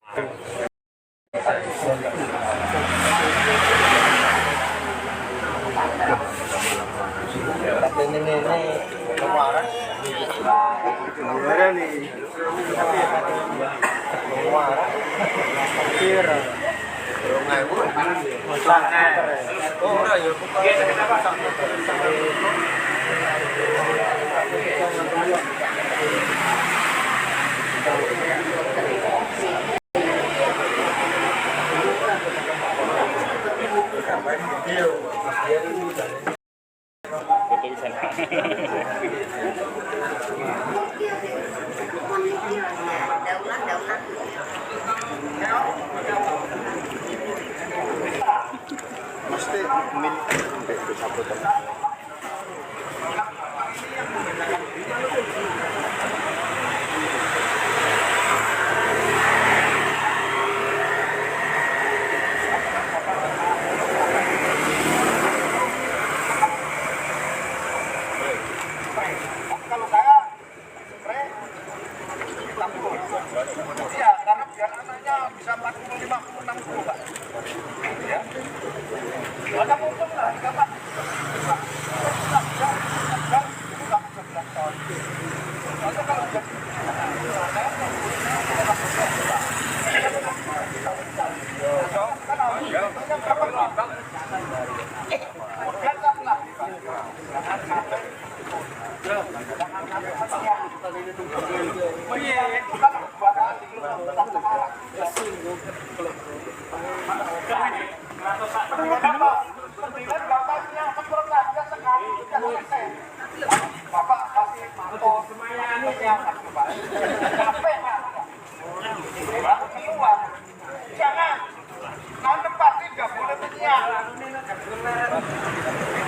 Mesti milik iya, karena biar anaknya bisa 45, 60, Pak. Ya. Ada untung lah, Pak. Bapak kasih manto semuanya capek Pak. Jangan tahun depan tidak boleh menyiap.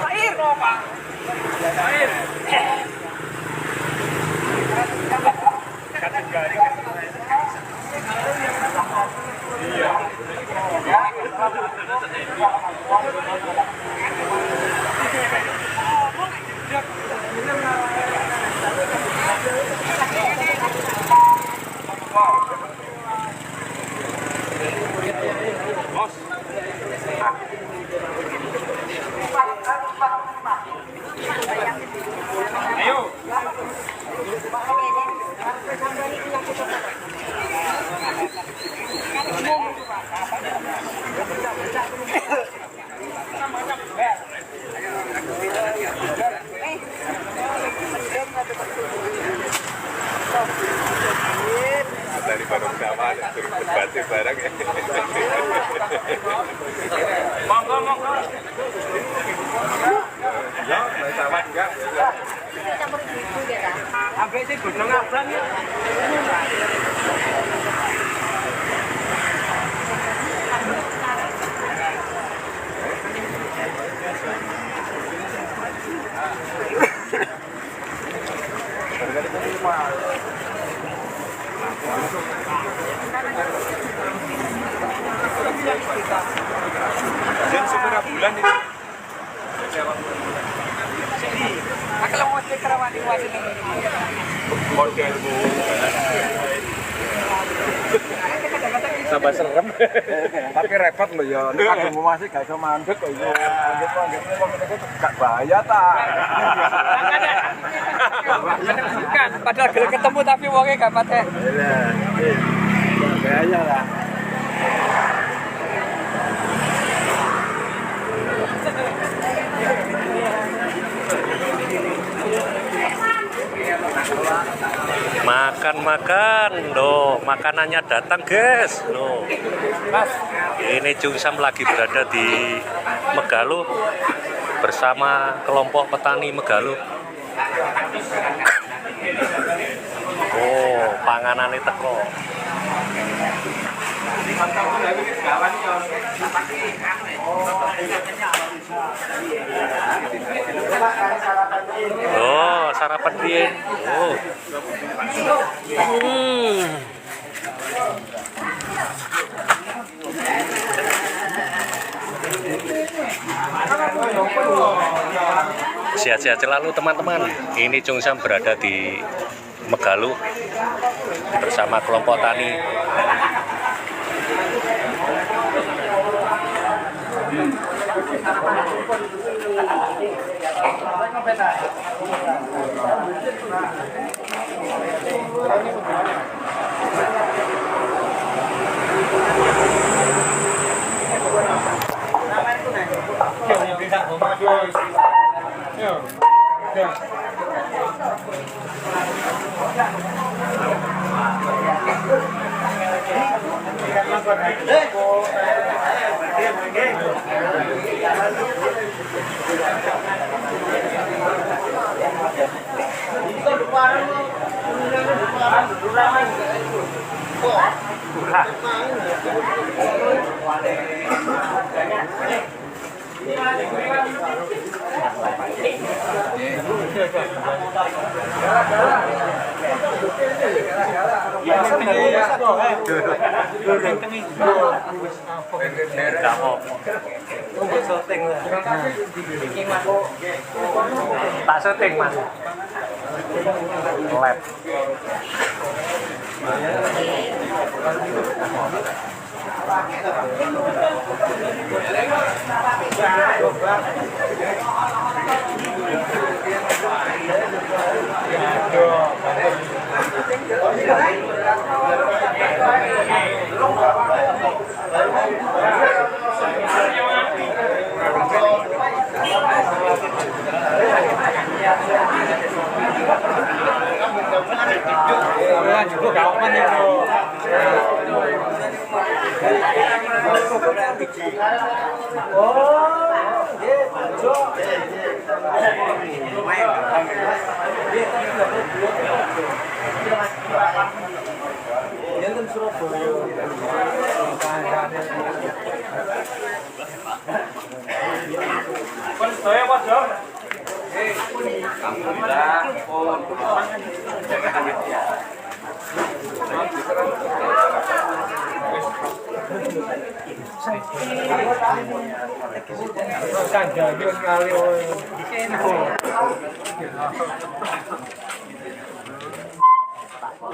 Air loh Pak. Air. Ayo. Dari barang sama ada turun berbatik barang ya. Monggo. Ya, dari sama juga. Sampai sih gunung abang ya. Dan seberapa bulan ini? Kalau mau cek rawan di wasit ini. Model bu. Tambah serem. Tapi repot loh ya. Nek aku mau masih gak iso mandek kok iso. Anggap wong niku gak bahaya ta. Bukan, padahal gelem ketemu tapi wonge gak pateh. Lah, bahaya lah. Makan, loh, makanannya datang guys, loh. Ini Jungsam lagi berada di Megaluh bersama kelompok petani Megaluh. Oh, panganane teko. Oh, sarapan piye? Oh. Sehat-sehat selalu teman-teman. Ini Jungsam berada di Megaluh bersama kelompok tani. Tak syuting mas. Lab.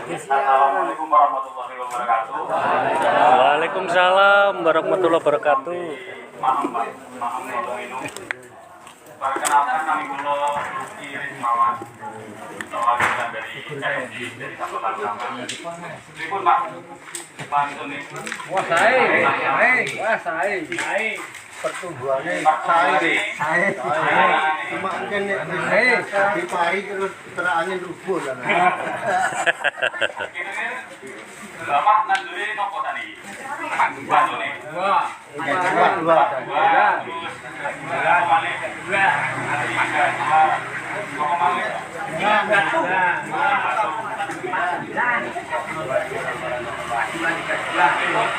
Assalamualaikum warahmatullahi wabarakatuh. Waalaikumsalam warahmatullahi wabarakatuh. Maaf Pak, maaf nolong ini. Perkenalkan kami Kulo Iris Mawan. Perwakilan dari KSI dari Kabupaten Sampang. Pripun Pak? Pantun itu. Wah, sae. Pertumbuhannya sae. Cuma mungkin di pari terus angin rubuh kan. Bapak nanduri nopo tadi? Bandone. Dua.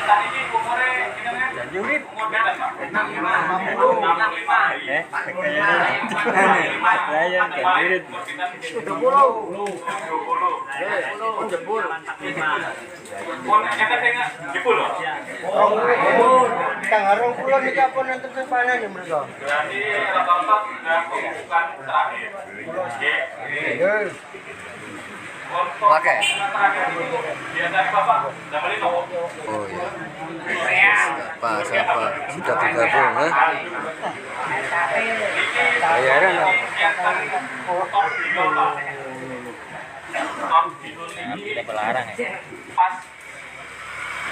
Tadi ini umurnya Unit umur berapa, Pak? 20. Kang harung kula niki apa nenten sing panen ya mriko. Berarti rata-rata sudah pembukaan terakhir. Nggih. Oke. Terakhir itu biasanya Bapak dapat itu. Oh iya. Siapa? Sudah bergabung, ha? Bayaran ya. Tidak melarang ya. Pas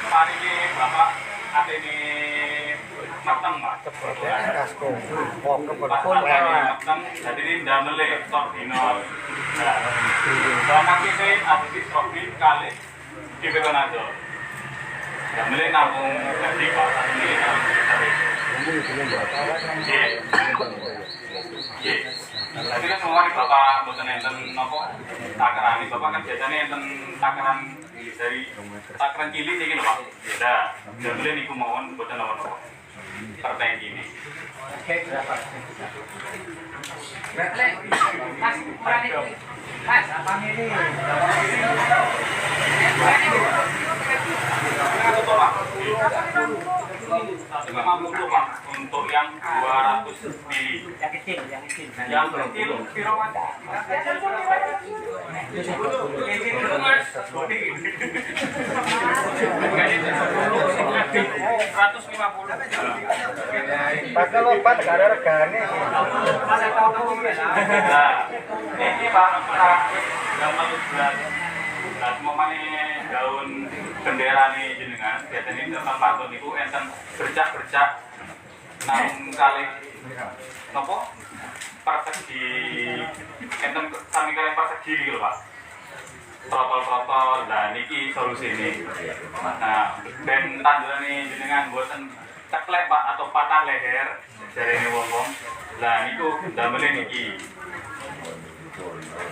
hari ini Bapak ada ini matang Pak. Pas matang jadi ini damele tordino. Sama kita ada di Tropin kali di beton aja. Damele nabung di Pak. Tadi kan semua nih Bapak bosan enten nopo takaran ini Bapak kan biasanya enten takaran dari takaran cilik ini Pak. Beda. Damele niku mawon bosan nopo. Pertanyaan ini. Oke, berapa? Mas, kurang ini. Mas, apa ini? Pak, untuk yang 200 mili. Yang kecil. Yang kecil, pirawan. Bakal lompat gak ada regane. Nah, ini Pak, gambar berat. Nah, semuanya daun bendera nih jenengan, biasanya ini dalam pantun itu enten bercak-bercak 6 kali nopo persegi, enten sami kalian persegi gitu Pak. Protol-protol, nah niki solusi ini. Nah, ben tanduran ini jenengan buatan ceklek Pak atau patah leher dari ini wong-wong. Nah, niku damelin niki.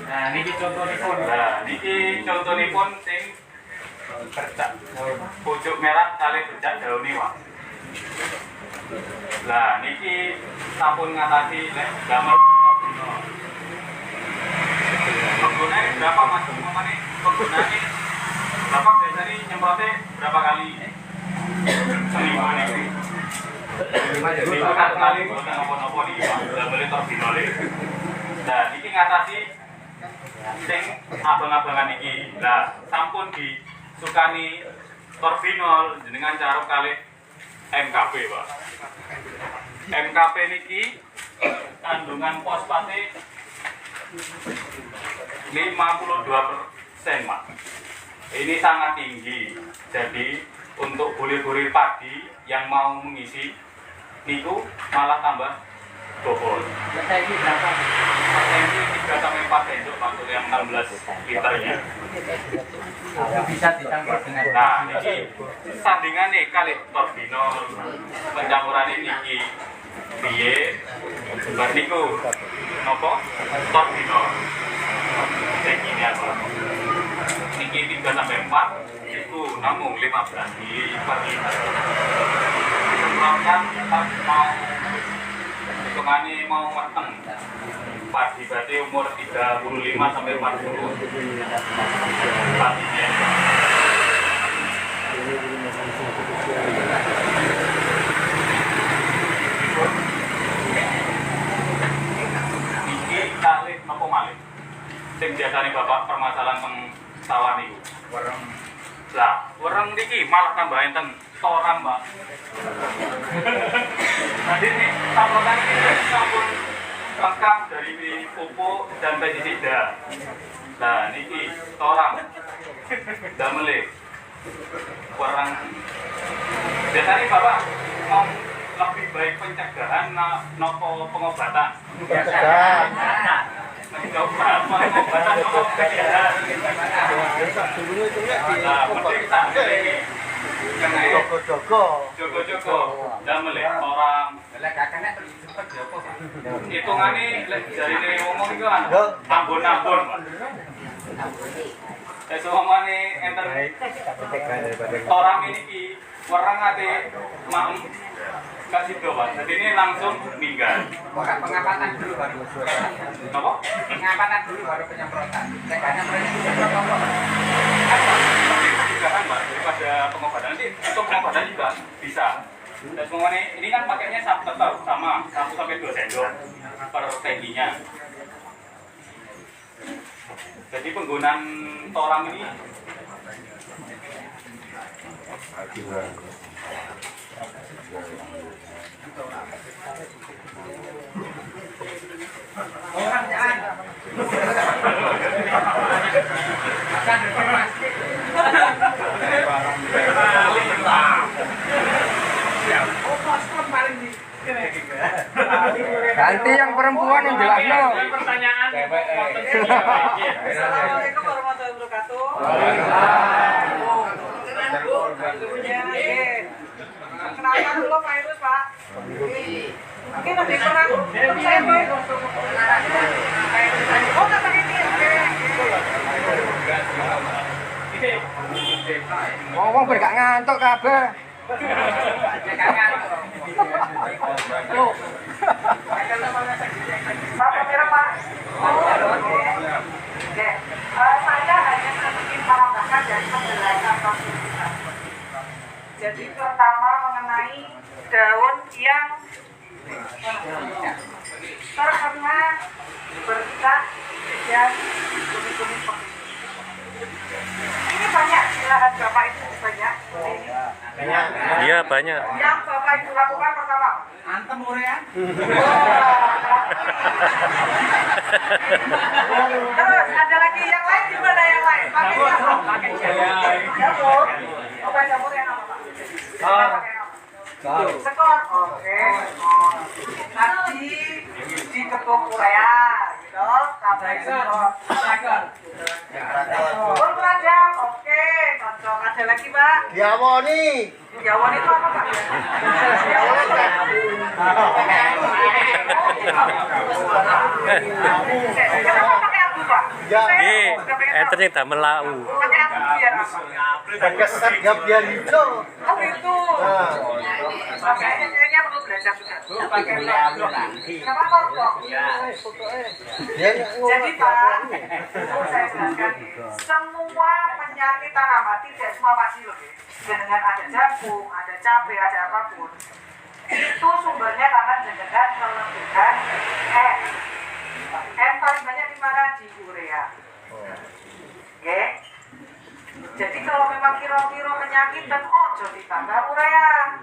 Nah, niki contohipun. Nah, niki contohipun sing bercak pucuk merah kali bercak daun Pak. Nah, niki sampun ngatasi lek damel penggunanya berapa mas? Penggunanya berapa biasanya nyemprotnya berapa kali? Seminggu ini. Seminggu satu kali bukan nopo-nopo nih Pak. Udah boleh torbinol. Nah, ini ngatasi sing abang-abangan iki. Nah, sampun disukani torbinol dengan cara kali MKP Pak. MKP niki kandungan fosfatnya 52% Pak. Ini sangat tinggi. Jadi untuk kulit-kulit padi yang mau mengisi niku malah tambah bobol. Ini berapa? Ini 3 sampai 4 sendok untuk yang 16 liternya. Bisa dicampur dengan. Nah, ini sandingannya kali torbinol pencampuran ini piye bar niku nopo torbinol. Ini apa? Niki 3 sampai 4 itu namung 15 ml per liter. Semprotkan pas mau hitungannya mau mateng. Padi berarti umur 35 sampai 40. Padinya. Niki kali nopo malih. Sing biasane Bapak permasalahan teng sawah niku. Wereng. Lah, wereng niki malah tambah enten toran, Mbak. Jadi ini samplotan ini sampun lengkap dari pupuk dan pestisida. Nah, niki toran. Damele. Wereng. Biasanya Bapak mau lebih baik pencegahan nopo pengobatan? Pencegahan. Pengobatan nopo pencegahan. Nah, penting tak ini. Jogo-jogo. Damele orang. Hitungane lek jarine ngomong iku kan ambon-ambon. Sesomane enten orang ini wereng ate maem kasih doa. Jadi ini langsung minggat. Bukan pengapatan dulu baru. Apa? Pengapatan dulu baru penyemprotan. Tegaknya penyemprotan apa? Pencegahan Pak daripada pengobatan. Nanti untuk pengobatan juga bisa. Dan semuanya ini kan pakainya tetap sama 1 sampai 2 sendok per tangkinya. Jadi penggunaan toram ini Orang jangan. Ganti yang perempuan yang jelas no. pertanyaan. Assalamualaikum warahmatullahi wabarakatuh. Kenalkan dulu Pak Irus Pak. Mungkin lebih kurang saya Pak. Oh kata ini oke. Ngomong ber gak ngantuk kabeh. Pak pemirsa Pak. Oke. Saya hanya sedikit menambahkan dari penjelasan Pak. Jadi pertama mengenai daun yang terkena bercak dan kuning-kuning seperti ini banyak di lahan Bapak itu banyak. Iya banyak. Yang Bapak Ibu lakukan pertama. Antem urean. Terus ada lagi yang lain gimana yang lain? Pakai jamur. Pakai jamur. Jamur. Obat jamur yang apa Pak? Sekor. Oke. Nanti diketuk urea, gitu. Sampai sekor. Berperadam. Oke. Cocok. Ada lagi Pak? Diawoni. Jawan itu apa Pak? Jawan kenapa pakai abu Pak? Nggih, enten sing damel lau. Pakai abu biar apa? Keset ya biar hijau. Oh gitu. Makanya kayaknya perlu belajar juga. Pakai abu nanti. Kenapa kok? Jadi Pak, saya jelaskan. Semua penyakit tanaman tidak semua pasti loh. Dengan ada jagung, ada cabai, ada apapun. Itu sumbernya karena jenengan melebihan N. N paling banyak di mana? Di urea. Oke. Jadi kalau memang kira-kira penyakit dan ojo ditambah urea.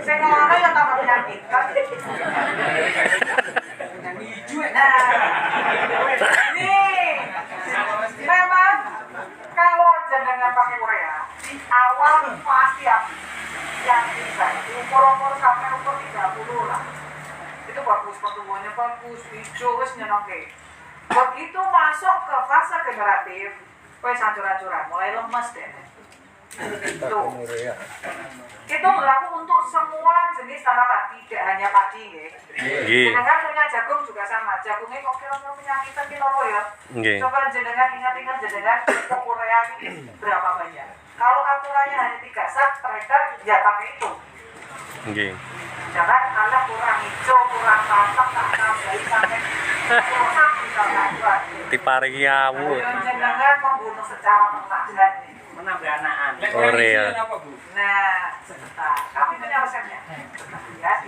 Saya ngono ya tambah penyakit. Nah, nih, memang kalau jenengan pakai urea di awal pasti yang bisa umur sampai umur 30 lah. Itu bagus, pertumbuhannya bagus, hijau, wis nyenengke. Begitu masuk ke fase generatif, wis hancur-hancuran, mulai lemes deh. Itu berlaku untuk semua jenis tanaman, tidak hanya padi nggih. Jenengan punya jagung juga sama. Jagungnya kok kira-kira penyakitan ki loro ya? Nggih. Coba jenengan ingat-ingat jenengan urea ini berapa banyak. Kalau aturannya hanya 3 sak per hektar, ya pakai itu. Nggih. Jangan Anda kurang hijau, kurang pasak, tak tambahin sampai kurang bisa bantuan. Diparingi awu. Jenengan membunuh secara perlahan nih. Menambah anakan. Korea. Nah, sebentar. Kami punya resepnya. Ya,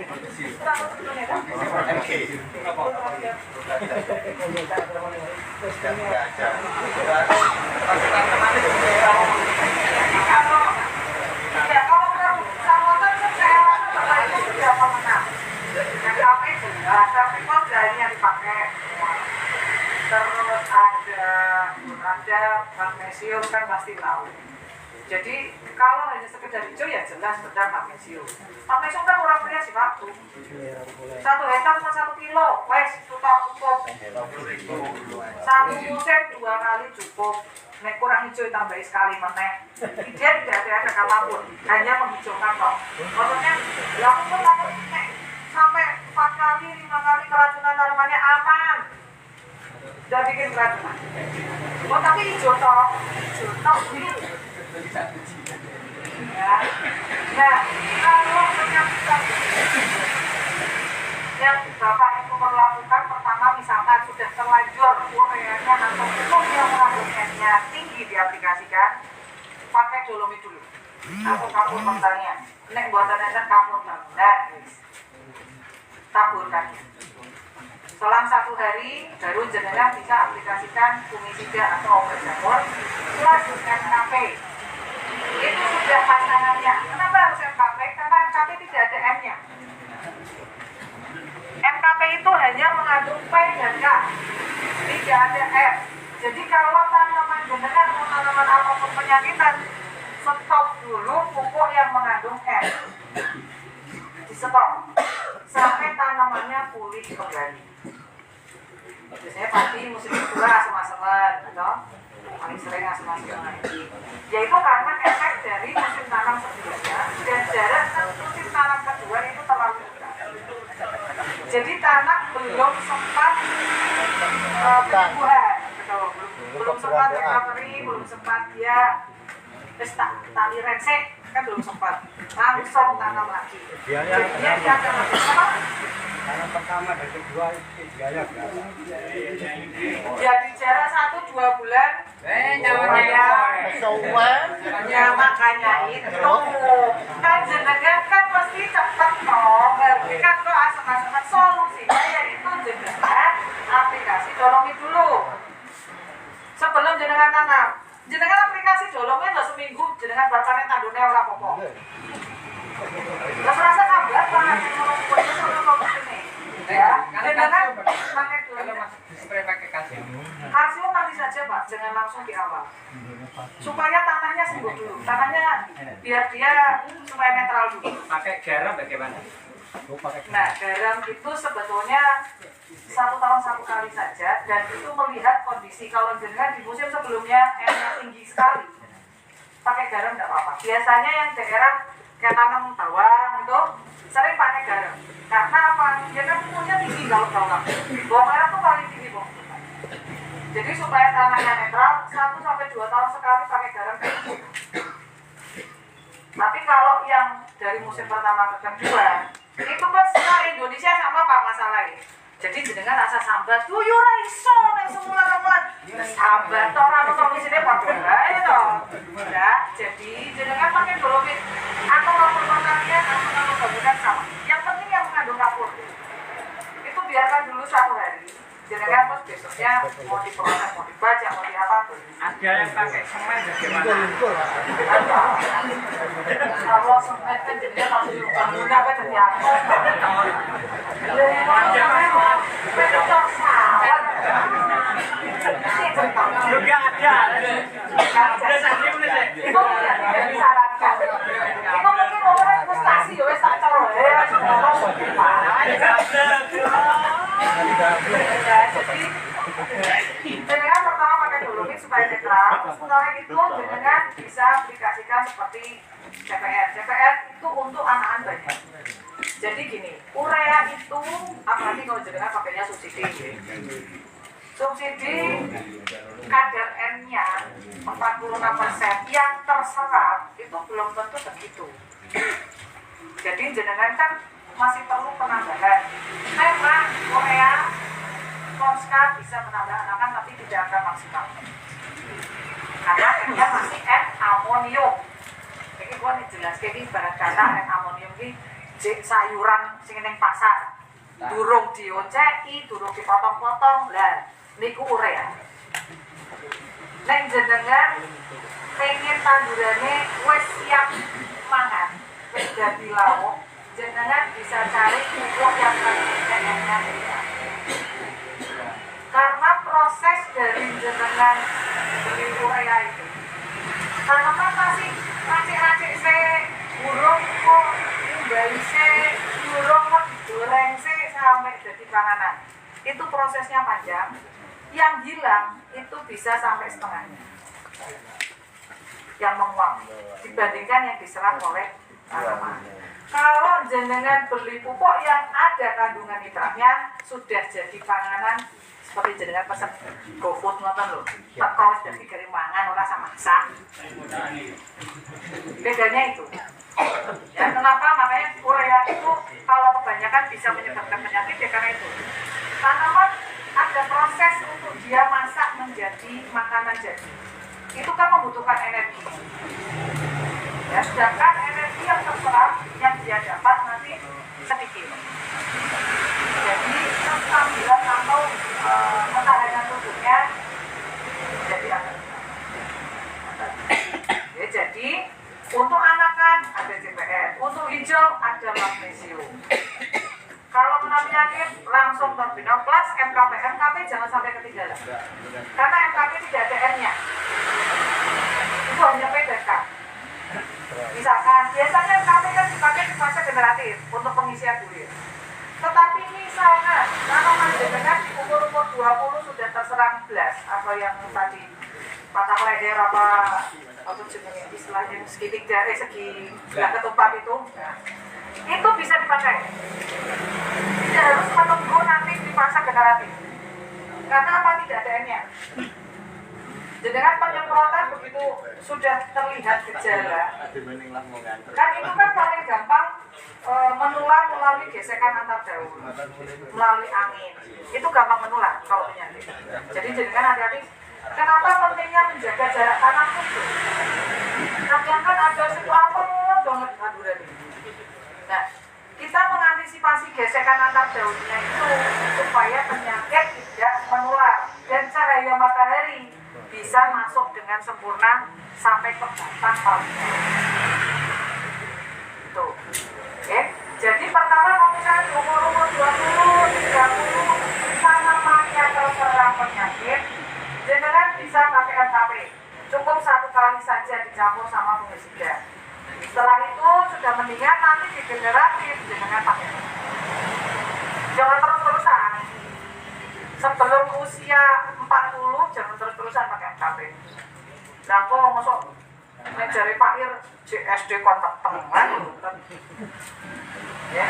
terus ada magnesium kan pasti tahu. Jadi kalau hanya sekedar hijau ya jelas benar magnesium. Magnesium kan kurang punya sih Pak. 1 hektar cuma 1 kilo, wes cukup. Satu musim 2 kali cukup. Nek kurang hijau tambahin sekali meneh. Dia tidak ada efek apapun, hanya menghijaukan kok. Maksudnya, ya pun nek sampai 4 kali, 5 kali keracunan tanamannya aman. Dan bikin keracunan. Oh tapi hijau toh ini. Ya. Nah, kalau penyakit yang Bapak Ibu perlakukan pertama misalkan sudah terlanjur ureanya atau pupuk yang mengandung N-nya tinggi diaplikasikan, pakai dolomit dulu atau kapur pertanian. Nek buatan enten kapur bangunan, taburkan. Selang 1 hari baru jenengan bisa aplikasikan fungisida atau obat jamur plus NKP. Itu sudah pasangannya. Kenapa harus NKP? Karena NKP tidak ada M-nya. NKP itu hanya mengandung P dan K, tidak ada F. Jadi kalau tanaman jenengan atau tanaman apapun penyakitan, stop dulu pupuk yang mengandung F. Di stop sampai tanamannya pulih kembali. Biasanya padi musim kedua asem-aseman, atau paling sering asem-aseman. Yaitu karena efek dari musim tanam sebelumnya dan jarak musim tanam kedua itu terlalu dekat. Jadi tanah belum sempat bertumbuhan, belum sempat recovery, belum sempat dia tali resek, kan belum sempat langsung tanam lagi. Jadinya dia akan lebih Tanam pertama dan kedua itu biaya berapa? jadi jarak 1-2 bulan. Ya makanya itu kan jenengan kan mesti cepet dong. Berarti kan lo asem-aseman solusinya yaitu jenengan aplikasi dolomit dulu sebelum jenengan tanam. Jenengan aplikasi dolomit lo seminggu jenengan bakalnya tandune ora apa-apa. Terus rasa sambat banget ngomong kuenya sama ngomong ini. Ya, dengan pakai spray pakai kalsium. kalsium nanti saja Pak, jangan langsung di awal. Supaya tanahnya sembuh dulu. Tanahnya biar dia supaya netral dulu. Pakai garam bagaimana? Nah, garam itu sebetulnya 1 tahun 1 kali saja dan itu melihat kondisi. Kalau jenengan di musim sebelumnya airnya tinggi sekali, pakai garam tidak apa-apa. Biasanya yang daerah kayak tanam bawang itu sering pakai garam. Karena apa? Dia kan punya tinggi kalau bawang. Bawang merah tuh paling tinggi bawang. Jadi supaya tanahnya netral 1 sampai 2 tahun sekali pakai garam. Tapi kalau yang dari musim pertama ke kedua itu kan Indonesia sama Pak masalahnya. Jadi jenengan rasa sambat, yo ora iso nek semula teman. Sambat ora ono solusinya padha wae to. Ya, jadi jenengan pakai dolomit atau kapur pertanian atau kapur bangunan sama. Yang penting yang mengandung kapur. Itu biarkan dulu 1 hari. Jenengan terus besoknya mau diproses, mau dibaca, mau diapapun. Ada yang pakai semen bagaimana? Kalau semen kan jenengan langsung bangunan kan jadi apa? Juga ada. Itu tidak disarankan. Itu mungkin orang frustasi ya wes tak coro ya. Jadi jenengan pertama pakai dolomit supaya netral. Setelah itu jenengan bisa aplikasikan seperti CPR. CPR itu untuk anakan banyak. Jadi gini, urea itu apalagi kalau jenengan pakainya subsidi. Subsidi kadar N-nya 46% yang terserap itu belum tentu segitu. Jadi jenengan kan masih perlu penambahan. Memang urea Konska bisa menambah anakan tapi tidak akan maksimal. Karena N-nya masih N amonium. Jadi gua nih jelas kayak ibarat kata N amonium ini sayuran sing ning pasar. Durung dioceki, durung dipotong-potong. Lah niku urea. Nek jenengan pengen tandurane wis siap mangan, wis dadi lauk, jenengan bisa cari pupuk yang kandungannya urea. Karena proses dari jenengan beli urea itu, tanaman masih racik-racik se, burung kok ninggali se, burung kok digoreng se sampai jadi panganan. Itu prosesnya panjang. Yang hilang itu bisa sampai setengahnya yang menguap dibandingkan yang diserap oleh tanaman. Kalau jenengan beli pupuk yang ada kandungan nitratnya sudah jadi panganan seperti jenengan pesen GoFood ngoten lho. Teko wis dadi garing mangan ora sama masak. Bedanya itu. Ya, kenapa makanya urea itu kalau kebanyakan bisa menyebabkan penyakit ya karena itu. Tanaman ada proses untuk dia masak menjadi makanan jadi. Itu kan membutuhkan energi. Ya, sedangkan energi yang terserap yang dia dapat nanti sedikit. Jadi kestabilan atau ketahanan tubuhnya jadi apa? Ya, jadi untuk anakan ada CPR, untuk hijau ada magnesium. Kalau kena penyakit langsung terbina plus MKP. MKP jangan sampai ketinggalan. Karena MKP tidak ada N-nya. Itu hanya PDK. Misalkan biasanya MKP kan dipakai di fase generatif untuk pengisian bulir. Tetapi misalkan tanaman jenengan di umur 20 sudah terserang blast atau yang tadi patah leher apa jenis istilahnya segi ketupat itu. Itu bisa dipakai. Tidak harus menunggu nanti di fase generatif. Karena apa? Tidak ada N-nya. Dengan penyemprotan begitu sudah terlihat gejala. Kan itu kan paling gampang menular melalui gesekan antar daun, melalui angin. Itu gampang menular kalau penyakit. Jadi jenengan hati-hati. Kenapa pentingnya menjaga jarak tanam itu? Kadang kan ada sesuatu banget aduran ini. Nah, kita mengantisipasi gesekan antar daunnya itu supaya penyakit tidak menular dan cahaya matahari bisa masuk dengan sempurna sampai ke batang palingnya. Tuh. kali saja dicampur sama fungisida. Setelah itu sudah mendingan nanti digeneratif dengan pakai. Jangan terus-terusan. Sebelum usia 40 jangan terus-terusan pakai MKP. Nah, kok masuk ngejari Pak Ir CSD kontak teman ya.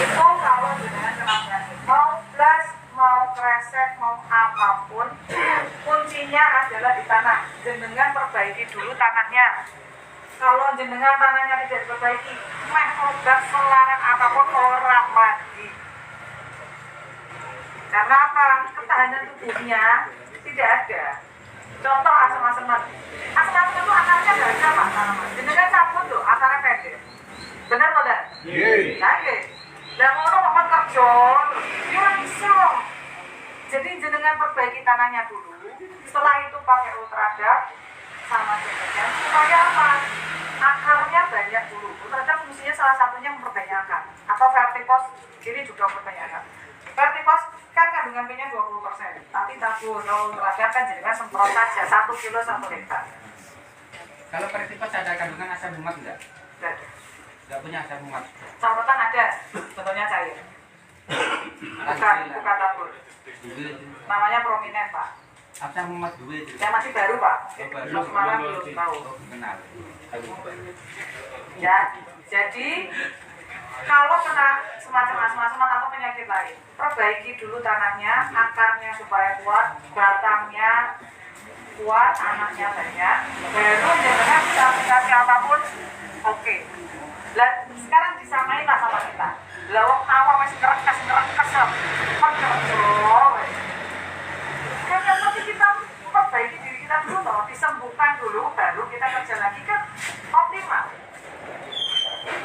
Itu kalau dengan kena penyakit mau blas, mau kresek, mau apapun, kuncinya adalah di tanah. Jenengan perbaiki dulu tanahnya. Kalau jenengan tanahnya tidak diperbaiki, meh obat selaran apapun orang mati. Karena apa? Ketahanan tubuhnya tidak ada. Contoh asam-asam mati. Asam-asam itu akarnya dari apa? Jenengan cabut tuh, akarnya pendek. Benar tidak? Iya. Dan ngono apa kerja? Ya bisa. Jadi jenengan perbaiki tanahnya dulu. Setelah itu pakai ultradark sama jenengan supaya apa? Akarnya banyak dulu. Ultradark fungsinya salah satunya memperbanyak akar. Atau vertikos ini juga memperbanyak akar. Vertikos kan kandungan P-nya 20%. Tapi tabur ultradark kan jenengan semprot saja 1 kilo 1 hektar. Kalau vertikos ada kandungan asam umat enggak? Tidak. Enggak punya asam umat. Campuran ada, contohnya cair. Bukan tabur. Namanya prominent, Pak. Asam umat duwe. Yang masih baru, Pak. Baru. Malah belum tahu. Kenal. Ya, jadi kalau kena semacam asam-asam atau penyakit lain, perbaiki dulu tanahnya, akarnya supaya kuat, batangnya kuat, anaknya banyak, baru jangan bisa aplikasi apapun, oke. Dan sekarang disamain lah sama kita. Lawang awal masih kerekas kan yang penting kita perbaiki diri kita dulu toh, disembuhkan dulu, baru kita kerja lagi kan optimal.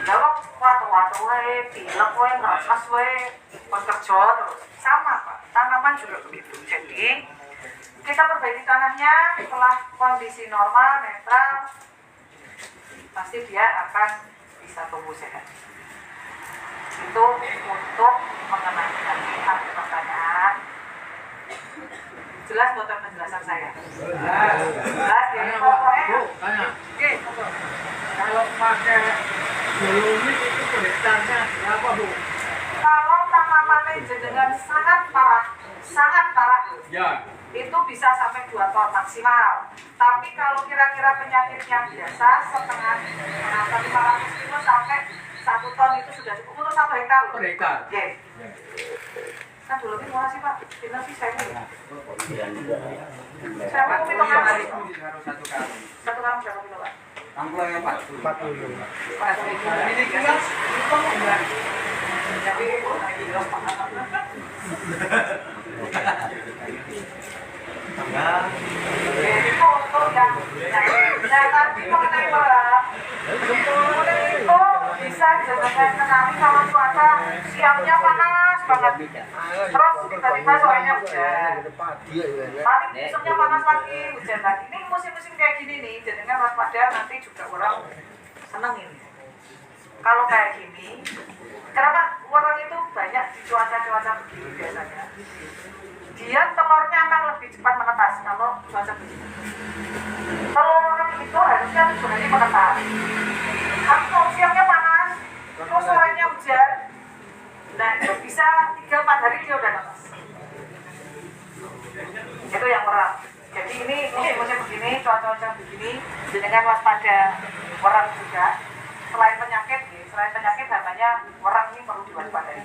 Lawang waktu pilek ngerekas kerja terus sama Pak. Tanaman juga begitu. Jadi kita perbaiki tanahnya setelah kondisi normal, netral, pasti dia akan bisa tumbuh sehat. Itu untuk mengenai tadi ada pertanyaan. Jelas buat penjelasan saya. Jelas ya pokoknya. Oke. Kalau pakai dolomit itu hektarnya berapa, Bu? Kalau tanaman jenengan sangat parah, Ya. itu bisa sampai 2 ton maksimal. Tapi kalau kira-kira penyakitnya biasa, setengah 500 kilo sampai 1 ton itu sudah cukup untuk 1 hektar. Per hektar. Oke. Kan dulu ini murah sih Pak, kita sih saya mau. Saya mau minum kali. Harus 1 kali. 1 kali berapa kilo Pak? Angklanya 40. Pak, ini kilos, itu enggak. Jadi kilos Pak. Itu untuk yang tadi mengenai berat. Itu bisa jenengan kenali kalau cuaca siangnya panas banget. Terus tiba-tiba sorenya hujan. Nanti besoknya panas lagi, hujan lagi. Ini musim-musim kayak gini nih, jenengan waspada nanti juga orang seneng ini. Kalau kayak gini, kenapa orang itu banyak di cuaca-cuaca begini biasanya? Dia telurnya akan lebih cepat menetas kalau cuaca begini. Telur itu harusnya sebenarnya menetas. Kalau siangnya panas, terus sorenya hujan, nah itu bisa 3-4 hari dia udah netas. Itu yang merah. Jadi ini musim-musim begini, cuaca-cuaca begini, jenengan waspada orang juga. Selain penyakit namanya orang ini perlu diwaspadai.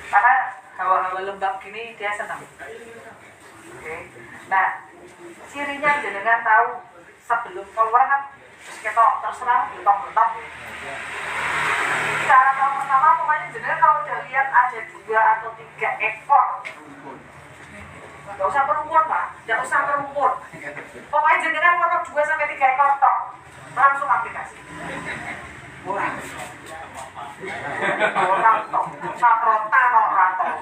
Karena hawa-hawa lembab gini dia senang. Oke. Nah, cirinya jenengan tahu sebelum keluar kan kita terserah bentok-bentok. Cara tahu pertama pokoknya jenengan kalau udah lihat ada 2 atau 3 ekor. Gak usah berumpun Pak, gak usah berumpun. Pokoknya jenengan mau 2 sampai 3 ekor tok, langsung aplikasi. Orang tok, saprota orang tok,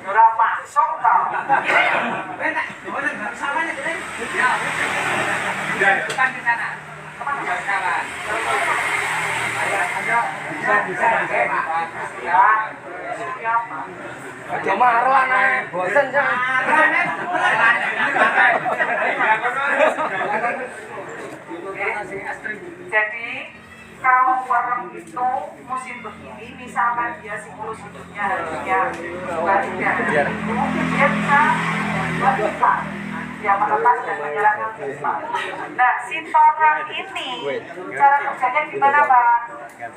orang masuk tok. Samanya gede. Ya. Bukan di sana. Kemana jalan? Bisa. Ya. seperti apa. Aja marah nih, bosen sih. Jadi kalau warung itu musim begini, misalkan dia siklus hidupnya harusnya 2-3 hari itu, dia bisa berlipat, dia melepas dan menjalankan lipat. Nah, si torang ini cara kerjanya gimana Pak?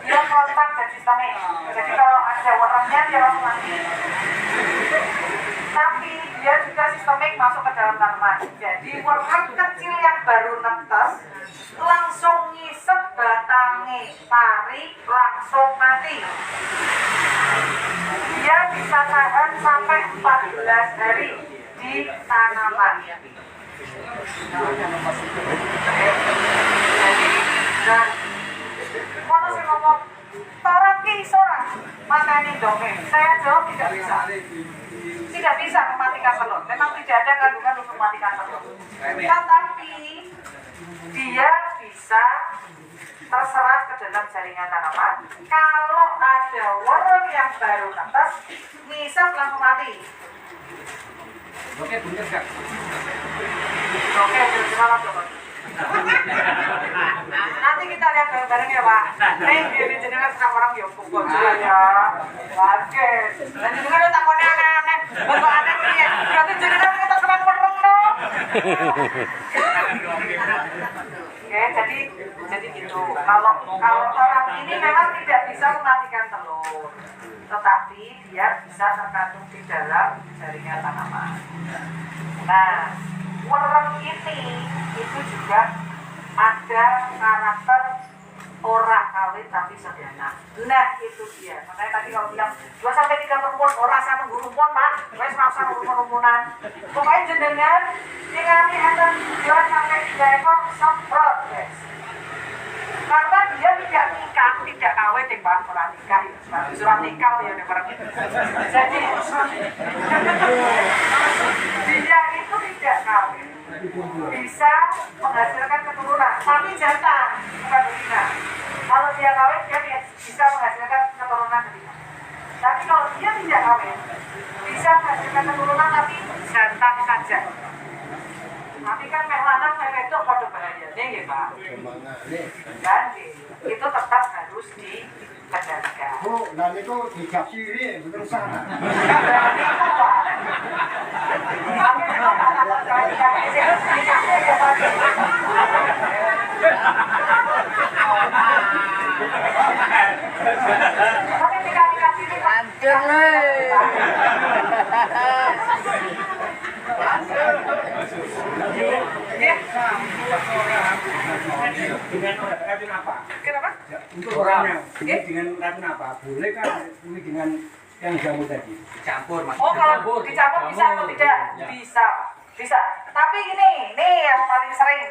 Dia kontak dan sistemik. Jadi kalau ada warungnya dia langsung mati. Tapi dia juga sistemik masuk ke dalam tanaman. Jadi warung kecil yang baru netes langsung ngisep batangnya, pari langsung mati. Dia bisa tahan sampai 14 hari di tanaman. Jadi, dan mana saya ngomong, torang ki isoran, matanya dongeng. Saya jawab tidak bisa. Tidak bisa mematikan telur. Memang tidak ada kandungan untuk mematikan telur. Tetapi dia bisa terserap ke dalam jaringan tanaman. Kalau ada warung yang baru netes, ngisap langsung mati. Oke, bener Kak. Oke, gimana coba? Nanti kita lihat bareng-bareng ya Pak. Ini jenengan sekarang orang ya pukul juga ya. Oke. Dan jenengan takonnya aneh-aneh. Bapak aneh nih. Berarti jenengan kita kena perang dong. Oke, jadi gitu. Kalau orang ini memang tidak bisa mematikan telur, tetapi dia bisa terkandung di dalam jaringan tanaman. Nah, warung ini itu juga ada karakter orang kawin tapi sederhana. Nah, itu dia. Makanya tadi kalau bilang 2-3 rumpun, orang saya nunggu rumpun Pak, wes rasa rumpun-rumpunan. Pokoknya jenengan tinggali enten 2-3 ekor semprot, guys. Karena dia tidak nikah, tidak kawin, Pak, orang nikah, surat nikah ya, jadi dia itu tidak kawin, bisa menghasilkan keturunan, tapi jantan, bukan betina. Kalau dia kawin, dia bisa menghasilkan keturunan betina. Tapi kalau dia tidak kawin, bisa menghasilkan keturunan tapi jantan saja. Tapi kan meh lanang meh wedok padha bahayane nggih, Pak. Dan itu tetap harus dikendalikan. Bu, nah itu dijak siri, bener sana. Tapi dikasih sini Anjir nih. Dengan racun apa? kenapa? Untuk orangnya, ini dengan racun apa? Boleh kan ini dengan yang jamu tadi? Campur Mas. Oh, kalau dicampur bisa atau tidak? Bisa, Pak. Bisa. Tapi ini yang paling sering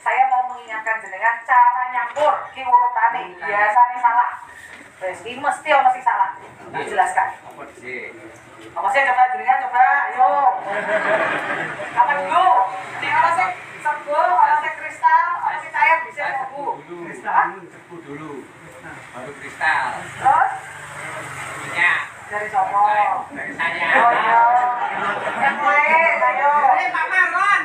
saya mau mengingatkan jenengan cara nyampur ki urutane biasanya salah. Wes iki mesti ono sing salah. Dijelaskan. Apa sih coba jenengan coba ayo. Apa dulu? Ini ono sing sego, ono sing kristal, ono sing cair bisa sebu. Kristal sebu dulu. Baru kristal. Terus Ya. dari sopo? Dari saya. Oh iya. Yang lain, ayo. Pak Marlon.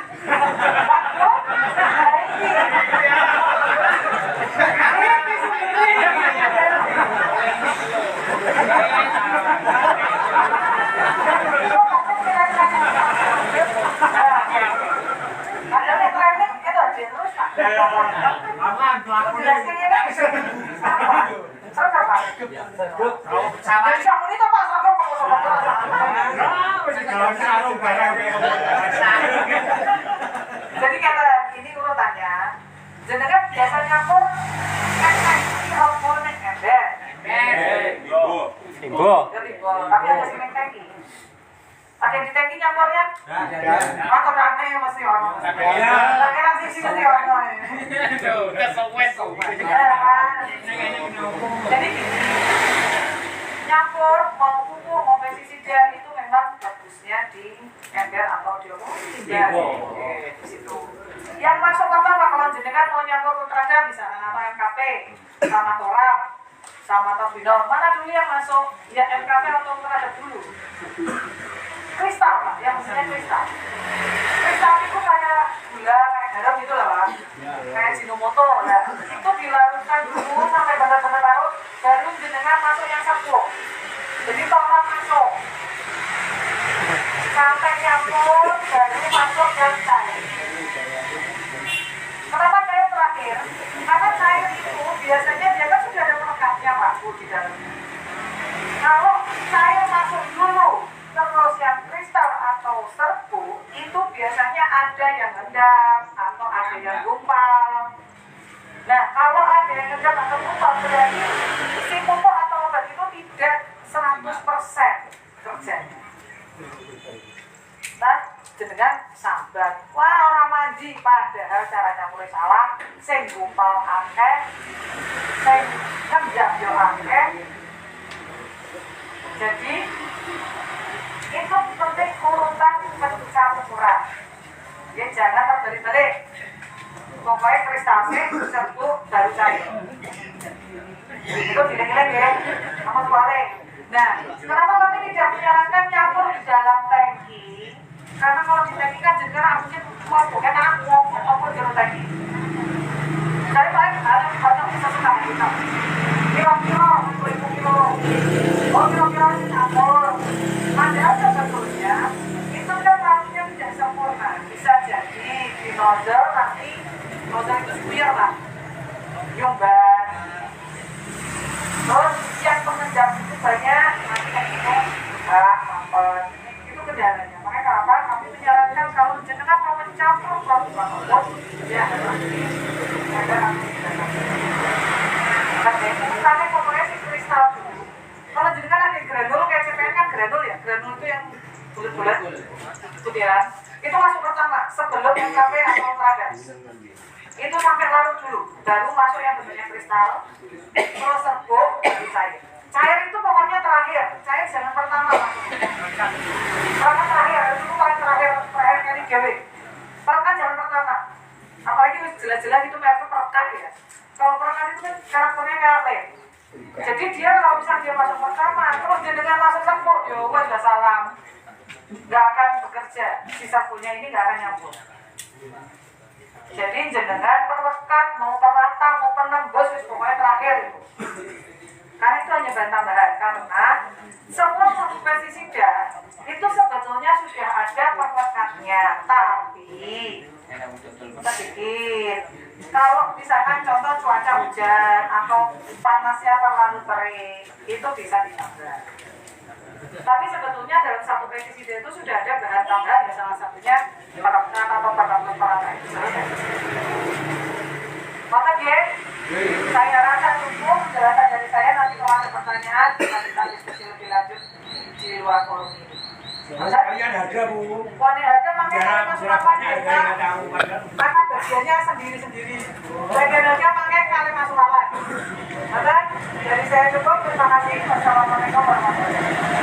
Jadi kata ini urutannya, jenengan biasa nyampur ekstraksi hormon ember. Ibu. Tapi ada semen tangki. Ada yang di tangki nyampurnya? Atau rame masih ono. Tapi langsung sih masih ono. Jadi nyampur mau pupuk mau pestisida itu memang bagusnya di ember atau di di situ. Yang masuk pertama kalau jenengan mau nyampur ultrada bisa nama MKP sama Toram sama Tobino. Mana dulu yang masuk? Ya MKP atau terhadap dulu? Kristal Pak, yang mesinnya kristal. Kristal itu kayak gula, kayak garam gitu lah Pak. Kayak Sinomoto. Nah, itu dilarutkan dulu sampai benar-benar larut, baru jenengan masuk yang satu. Jadi tolong masuk. Sampai campur, baru masuk yang cair. Kenapa cair terakhir? Karena cair itu biasanya dia kan sudah ada pelekatnya Pak Bu di dalamnya. Kalau cair masuk dulu, terus yang kristal atau serbu itu biasanya ada yang ngendap atau ada yang gumpal. Nah, kalau ada yang ngendap atau gumpal berarti si pupuk atau obat itu tidak 100% kerjanya. Nah, jenengan sambat. Wah, orang mandi padahal caranya mulai salah. Sing gumpal akeh, sing ngendap yo akeh. Jadi itu penting urutan ketika ukuran. Ya jangan terbalik-balik. Pokoknya prestasi serbu baru cair. Itu dileng-leng ya, sama balik. Nah, kenapa kami tidak menyarankan campur di dalam tangki? Karena kalau di tangki kan jenengan mungkin bukan aku jeruk tangki. Jadi paling ada banyak bisa sekali kita. Kira-kira 20 kilo. Oh kira-kira campur. Padahal sebetulnya itu kan harusnya tidak sempurna. Bisa jadi di nozzle nanti nozzle itu square lah, nyumbat. Terus yang pengendap itu banyak nanti kayak gitu, mampet. Itu kendalanya. Makanya kenapa kami menyarankan kalau jenengan mau mencampur produk apapun, ya ada karena kompresi kristal dulu. Kalau jenengan ada granul kayak CPN kan granul ya, granul itu yang bulat-bulat, kemudian itu masuk pertama sebelum MKP atau peragas. Itu sampai larut dulu, baru masuk yang bentuknya kristal, terus serbuk, baru cair. Cair itu pokoknya terakhir, cair jangan pertama masuknya. Karena terakhir, itu paling terakhir kali gawe. Perekat jangan pertama. Apalagi jelas-jelas itu mereka perekat ya. Kalau perekat itu kan karakternya kayak lem. Jadi dia kalau bisa dia masuk pertama, terus dia dengan masuk serbuk, ya sudah salam. Nggak akan bekerja, si serbunya ini nggak akan nyambung. Jadi jenengan perlekat, mau perata, mau penembus, pokoknya terakhir itu. Karena itu hanya bahan tambahan, karena semua produk pestisida itu sebetulnya sudah ada perlekatnya, tapi sedikit. Kalau misalkan contoh cuaca hujan atau panasnya terlalu terik, itu bisa ditambah. Tapi sebetulnya dalam satu pestisida itu sudah ada bahan tambahan, ya salah satunya perekat atau perekat itu saja. Maka dia, saya rasa cukup penjelasan dari saya. Nanti kalau ada pertanyaan kita diskusi lebih lanjut di luar forum ini. Kalian harga Bu. Wani harga makanya masuk apanya ya? Maka bagiannya sendiri-sendiri. Bagian harga makanya kalian masuk apa? Maka dari saya cukup. Terima kasih. Wassalamualaikum warahmatullahi wabarakatuh.